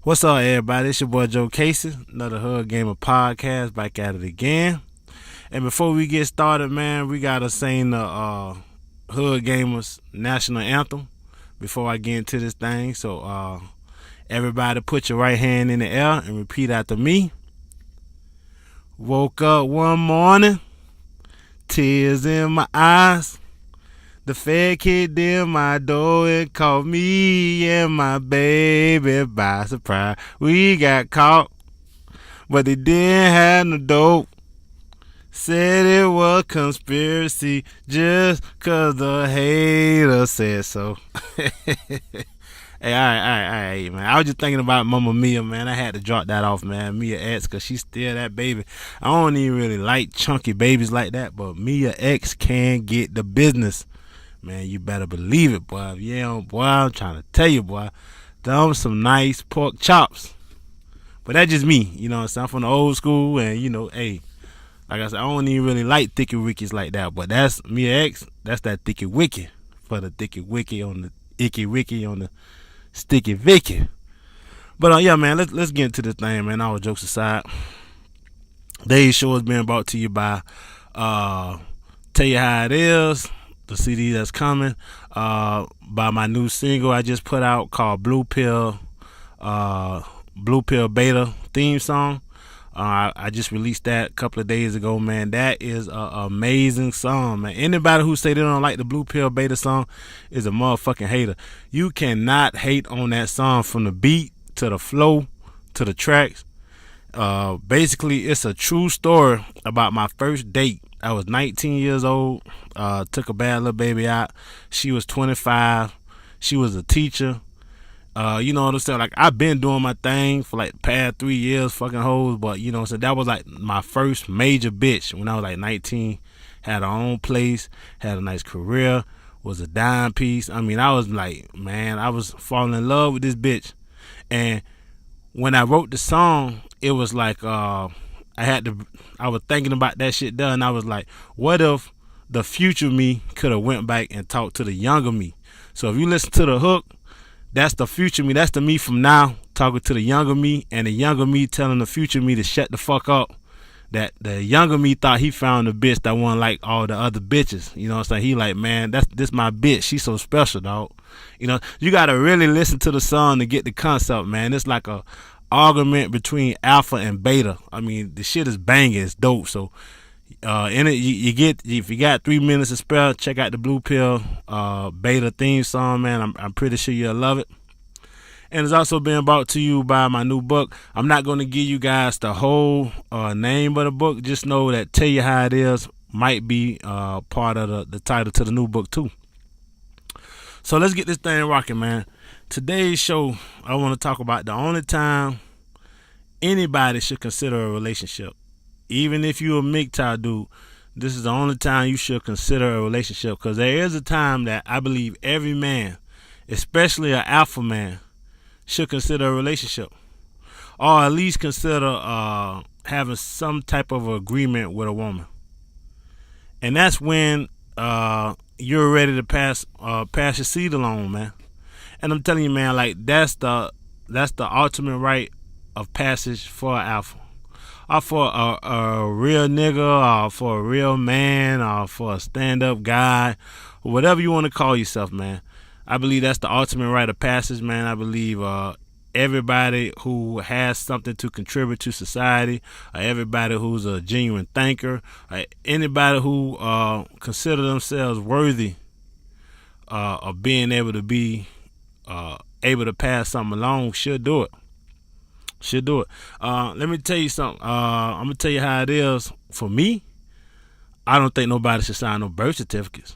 What's up, everybody? It's your boy Joe Casey, another Hood Gamer podcast, back at it again. And before we get started, man, we gotta sing the Hood Gamers National Anthem before I get into this thing. So, everybody, put your right hand in the air and repeat after me. Woke up one morning, tears in my eyes. The Fed kicked in my door and caught me and my baby by surprise. We got caught, but they didn't have no dope. Said it was conspiracy just 'cause the hater said so. Hey, all right, man. I was just thinking about Mama Mia, man. I had to drop that off, man. Mia X, 'cause she's still that baby. I don't even really like chunky babies like that, but Mia X can get the business. Man, you better believe it, boy. Yeah, boy, I'm trying to tell you, boy. Them some nice pork chops. But that's just me, you know what I'm saying? I'm from the old school, and, hey, like I said, I don't even really like thicky wickies like that. But that's Mia X, that's that thicky wicky. For the thicky wicky on the icky wicky on the sticky vicky. But, yeah, man, let's get into this thing, man. All jokes aside. Today's show is being brought to you by Tell You How It Is, the CD that's coming, by my new single I just put out called Blue Pill Beta theme song. I just released that a couple of days ago, man. That is an amazing song, man. Anybody who say they don't like the Blue Pill Beta song is a motherfucking hater. You cannot hate on that song, from the beat to the flow to the tracks. Basically, it's a true story about my first date. I was 19 years old, took a bad little baby out. She was 25. She was a teacher. You know what I'm saying? Like, I've been doing my thing for like the past 3 years, fucking hoes. But, you know what I'm saying? That was like my first major bitch when I was like 19. Had her own place, had a nice career, was a dime piece. I mean, I was like, man, I was falling in love with this bitch. And when I wrote the song, it was like, I was thinking about that shit done. I was like, what if the future me could have went back and talked to the younger me? So if you listen to the hook, that's the future me. That's the me from now talking to the younger me, and the younger me telling the future me to shut the fuck up. That the younger me thought he found a bitch that wasn't like all the other bitches. You know what I'm saying? He like, man, this my bitch. She's so special, dog. You know, you gotta really listen to the song to get the concept, man. It's like a argument between alpha and beta. I mean, the shit is banging. It's dope. So in it, if you got 3 minutes to spare, check out the Blue Pill Beta theme song, man. I'm pretty sure you'll love it. And it's also being brought to you by my new book. I'm not going to give you guys the whole name of the book. Just know that Tell You How It Is might be part of the title to the new book too. So let's get this thing rocking, man. Today's show, I want to talk about the only time anybody should consider a relationship. Even if you're a MGTOW dude, this is the only time you should consider a relationship. Because there is a time that I believe every man, especially an alpha man, should consider a relationship. Or at least consider having some type of agreement with a woman. And that's when you're ready to pass your seed along, man. And I'm telling you, man, like that's the ultimate rite of passage for an alpha. Or for a real nigga, or for a real man, or for a stand-up guy, or whatever you want to call yourself, man. I believe that's the ultimate rite of passage, man. I believe everybody who has something to contribute to society, or everybody who's a genuine thinker, or anybody who consider themselves worthy of being able to be able to pass something along should do it. Let me tell you something. I'm gonna tell you how it is. For me, I don't think nobody should sign no birth certificates.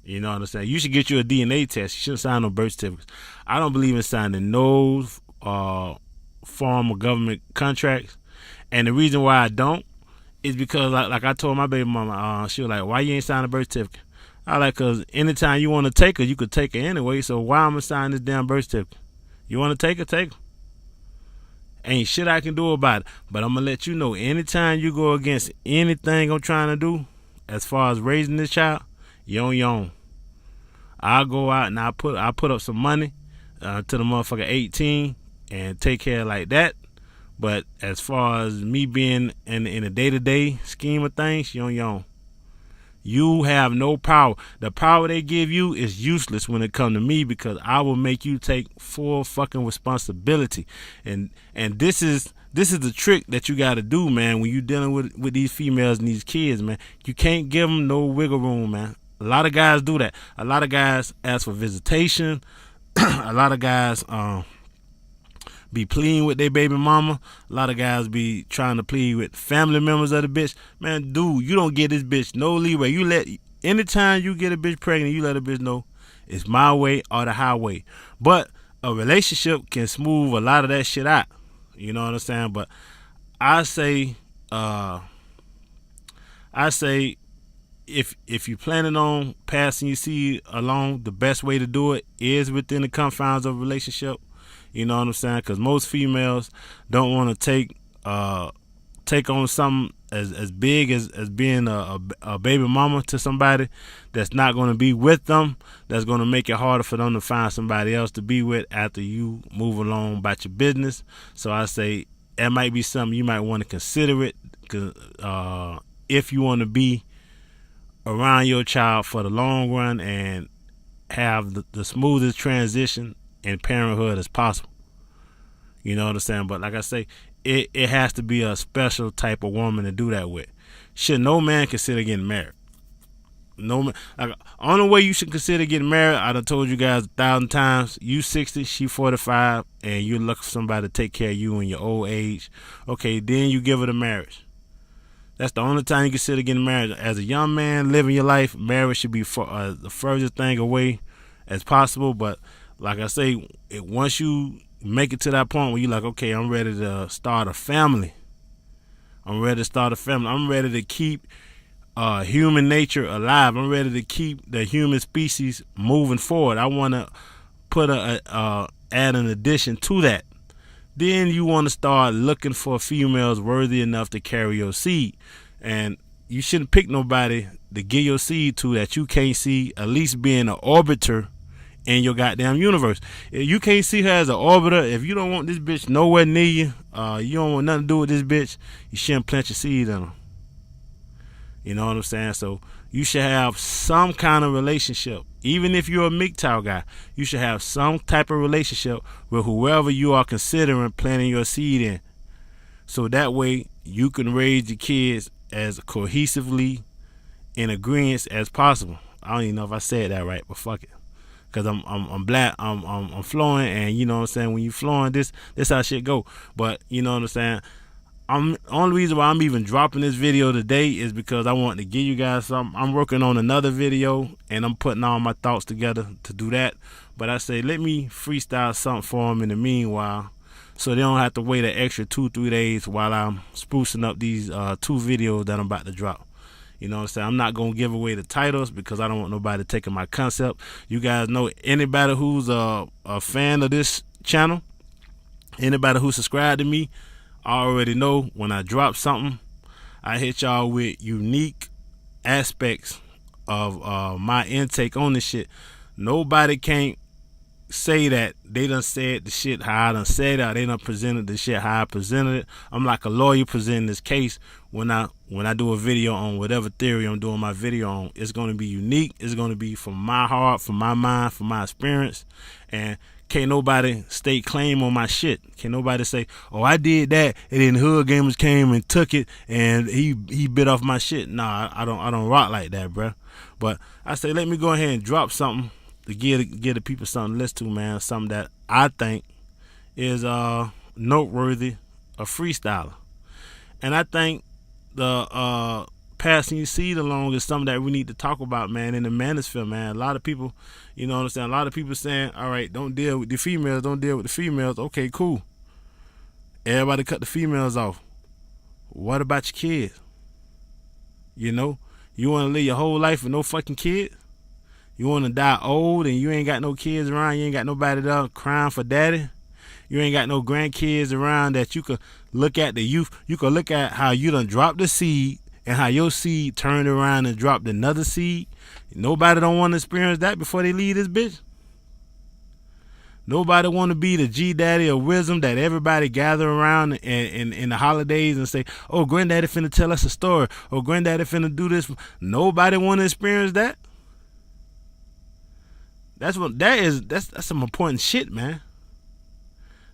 You know what I'm saying? You should get you a DNA test. You shouldn't sign no birth certificates. I don't believe in signing no form of government contracts. And the reason why I don't is because, like I told my baby mama, she was like, "Why you ain't signing a birth certificate?" I like, cause anytime you want to take her, you could take her anyway. So why am I signing this damn birth certificate? You want to take her, take her. Ain't shit I can do about it. But I'm gonna let you know, anytime you go against anything I'm trying to do, as far as raising this child, you're on your own. I'll go out and I put up some money to the motherfucker 18, and take care like that. But as far as me being in a day-to-day scheme of things, you on your own. You have no power. The power they give you is useless when it comes to me, because I will make you take full fucking responsibility. And this is the trick that you got to do, man, when you dealing with these females and these kids, man. You can't give them no wiggle room, man. A lot of guys do that. A lot of guys ask for visitation. A lot of guys be pleading with their baby mama. A lot of guys be trying to plead with family members of the bitch. Man, dude, you don't get this bitch no leeway. Anytime you get a bitch pregnant, you let a bitch know it's my way or the highway. But a relationship can smooth a lot of that shit out. You know what I'm saying? But I say if you're planning on passing your seed along, the best way to do it is within the confines of a relationship. You know what I'm saying? Because most females don't want to take on something as big as being a baby mama to somebody that's not going to be with them, that's going to make it harder for them to find somebody else to be with after you move along about your business. So I say that might be something you might want to consider it, if you want to be around your child for the long run and have the smoothest transition in parenthood as possible. You know what I'm saying? But like I say, it has to be a special type of woman to do that with. Shit, no man consider getting married. No man. Like, only way you should consider getting married, I done told you guys 1,000 times. You 60, she 45, and you're looking for somebody to take care of you in your old age. Okay, then you give her the marriage. That's the only time you consider getting married. As a young man living your life, marriage should be the furthest thing away as possible. But like I say, once you make it to that point where you're like, okay, I'm ready to start a family. I'm ready to keep human nature alive. I'm ready to keep the human species moving forward. I want to put add an addition to that. Then you want to start looking for females worthy enough to carry your seed. And you shouldn't pick nobody to give your seed to that you can't see at least being an orbiter in your goddamn universe. If you can't see her as an orbiter, if you don't want this bitch nowhere near you, you don't want nothing to do with this bitch, you shouldn't plant your seed in her. You know what I'm saying? So you should have some kind of relationship. Even if you're a MGTOW guy, you should have some type of relationship with whoever you are considering planting your seed in. So that way you can raise your kids as cohesively in agreement as possible. I don't even know if I said that right, but fuck it. Cause I'm black, I'm flowing, and you know what I'm saying, when you flowing, this how shit go. But you know what I'm saying, only reason why I'm even dropping this video today is because I want to give you guys something. I'm working on another video and I'm putting all my thoughts together to do that. But I say, let me freestyle something for them in the meanwhile, so they don't have to wait an extra 2-3 days while I'm sprucing up these 2 videos that I'm about to drop. You know what I'm saying? I'm not going to give away the titles because I don't want nobody taking my concept. You guys know, anybody who's a fan of this channel, anybody who subscribed to me, I already know when I drop something, I hit y'all with unique aspects of my intake on this shit. Nobody can't say that they done said the shit how I done said it, they done presented the shit how I presented it. I'm like a lawyer presenting this case. When I do a video on whatever theory I'm doing my video on, it's going to be unique. It's going to be from my heart, from my mind, from my experience. And can't nobody stake claim on my shit. Can't nobody say, oh, I did that, and then Hood Gamers came and took it and he bit off my shit. Nah, I don't rock like that, bruh. But I say, let me go ahead and drop something to give the people something to listen to, man. Something that I think is noteworthy, a freestyler. And I think the passing your seed along is something that we need to talk about, man, in the manosphere, man. A lot of people, you know what I'm saying, a lot of people saying, all right, don't deal with the females, don't deal with the females. Okay, cool. Everybody cut the females off. What about your kids? You know, you want to live your whole life with no fucking kids? You want to die old and you ain't got no kids around, you ain't got nobody there crying for daddy? You ain't got no grandkids around that you could look at the youth. You could look at how you done dropped the seed and how your seed turned around and dropped another seed. Nobody don't want to experience that before they leave this bitch. Nobody want to be the G daddy of wisdom that everybody gather around in the holidays and say, "Oh, granddaddy finna tell us a story. Oh, granddaddy finna do this." Nobody want to experience that. That's some important shit, man.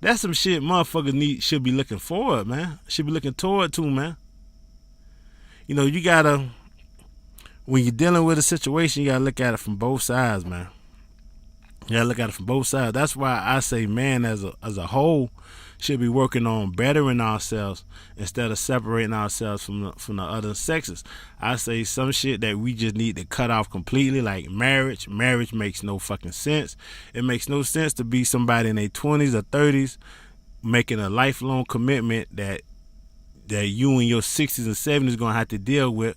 That's some shit motherfuckers should be looking forward, man. Should be looking toward to, man. You know, you gotta, when you're dealing with a situation, you gotta look at it from both sides, man. You gotta look at it from both sides. That's why I say, man, as a whole, should be working on bettering ourselves instead of separating ourselves from the other sexes. I say some shit that we just need to cut off completely, like marriage. Marriage makes no fucking sense. It makes no sense to be somebody in their 20s or 30s making a lifelong commitment that you in your 60s and 70s gonna have to deal with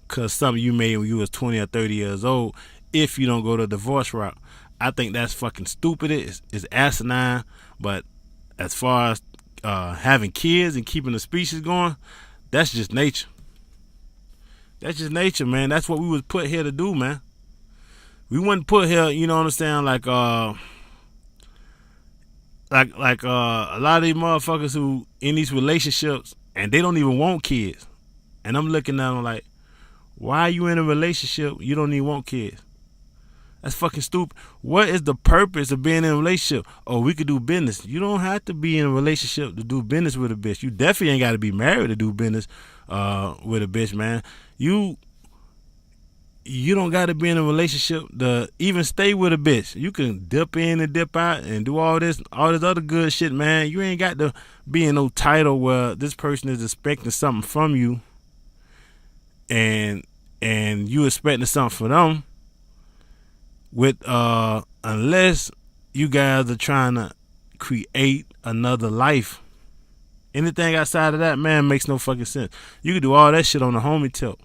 because something you made when you was 20 or 30 years old if you don't go the divorce route. I think that's fucking stupid. It's asinine. But as far as having kids and keeping the species going, that's just nature. That's just nature, man. That's what we was put here to do, man. We wasn't put here, you know what I'm saying, like a lot of these motherfuckers who in these relationships and they don't even want kids. And I'm looking at them like, why are you in a relationship you don't even want kids? That's fucking stupid. What is the purpose of being in a relationship? Oh, we could do business. You don't have to be in a relationship to do business with a bitch. You definitely ain't got to be married to do business with a bitch, man. You don't got to be in a relationship to even stay with a bitch. You can dip in and dip out and do all this other good shit, man. You ain't got to be in no title where this person is expecting something from you and you expecting something from them. With unless you guys are trying to create another life. Anything outside of that, man, makes no fucking sense. You can do all that shit on the homie tip.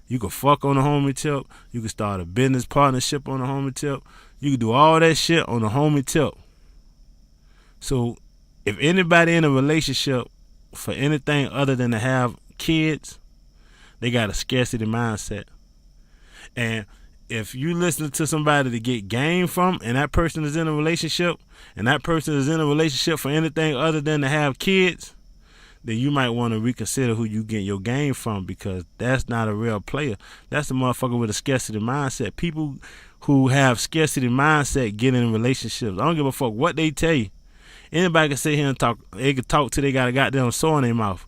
You can fuck on the homie tip. You can start a business partnership on the homie tip. You can do all that shit on the homie tip. So if anybody in a relationship for anything other than to have kids, they got a scarcity mindset. And if you listen to somebody to get game from and that person is in a relationship and that person is in a relationship for anything other than to have kids, then you might want to reconsider who you get your game from, because that's not a real player. That's a motherfucker with a scarcity mindset. People who have scarcity mindset get in relationships. I don't give a fuck what they tell you. Anybody can sit here and talk. They can talk till they got a goddamn sore in their mouth.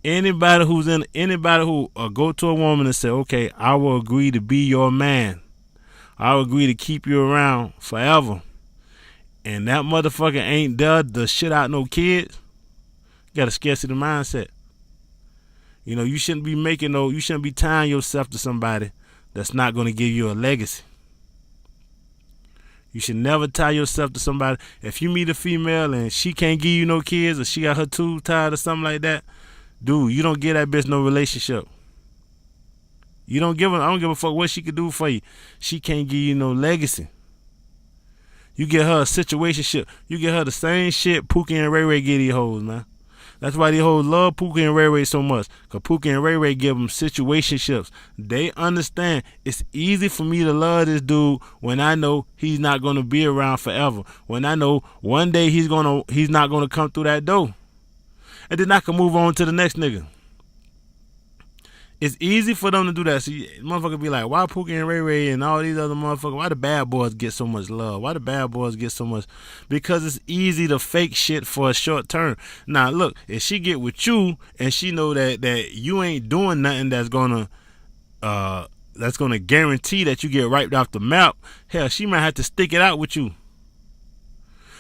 Anybody who go to a woman and say, okay, I will agree to be your man. I will agree to keep you around forever. And that motherfucker ain't there to shit out no kids. Got a scarcity mindset. You know, you shouldn't be tying yourself to somebody that's not going to give you a legacy. You should never tie yourself to somebody. If you meet a female and she can't give you no kids, or she got her tubes tied or something like that, dude, you don't give that bitch no relationship. I don't give a fuck what she could do for you. She can't give you no legacy. You get her a situationship. You get her the same shit Pookie and Ray Ray get these hoes, man. That's why these hoes love Pookie and Ray Ray so much. Because Pookie and Ray Ray give them situationships. They understand it's easy for me to love this dude when I know he's not going to be around forever. When I know one day he's not going to come through that door. And then I can move on to the next nigga. It's easy for them to do that. See, motherfucker be like, why Pookie and Ray Ray and all these other motherfuckers, why the bad boys get so much love? Why the bad boys get so much? Because it's easy to fake shit for a short term. Now, look, if she get with you and she know that you ain't doing nothing that's gonna guarantee that you get wiped off the map, hell, she might have to stick it out with you.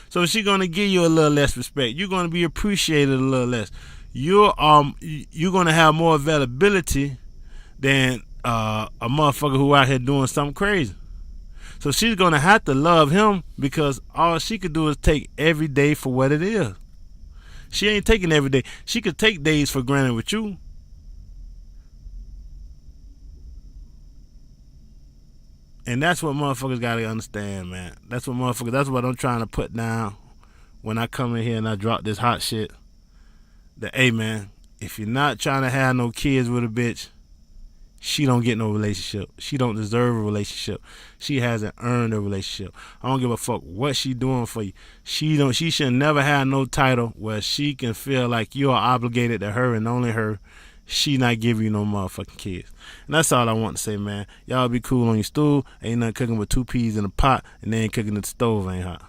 So she's gonna give you a little less respect. You're gonna be appreciated a little less. You're gonna have more availability than a motherfucker who out here doing something crazy. So she's gonna have to love him because all she could do is take every day for what it is. She ain't taking every day. She could take days for granted with you. And that's what motherfuckers gotta understand, man. That's what I'm trying to put down when I come in here and I drop this hot shit. That, hey, man, if you're not trying to have no kids with a bitch, she don't get no relationship. She don't deserve a relationship. She hasn't earned a relationship. I don't give a fuck what she doing for you. She should never have no title where she can feel like you are obligated to her and only her. She not giving you no motherfucking kids. And that's all I want to say, man. Y'all be cool on your stool. Ain't nothing cooking with 2 peas in a pot, and they ain't cooking at the stove ain't hot.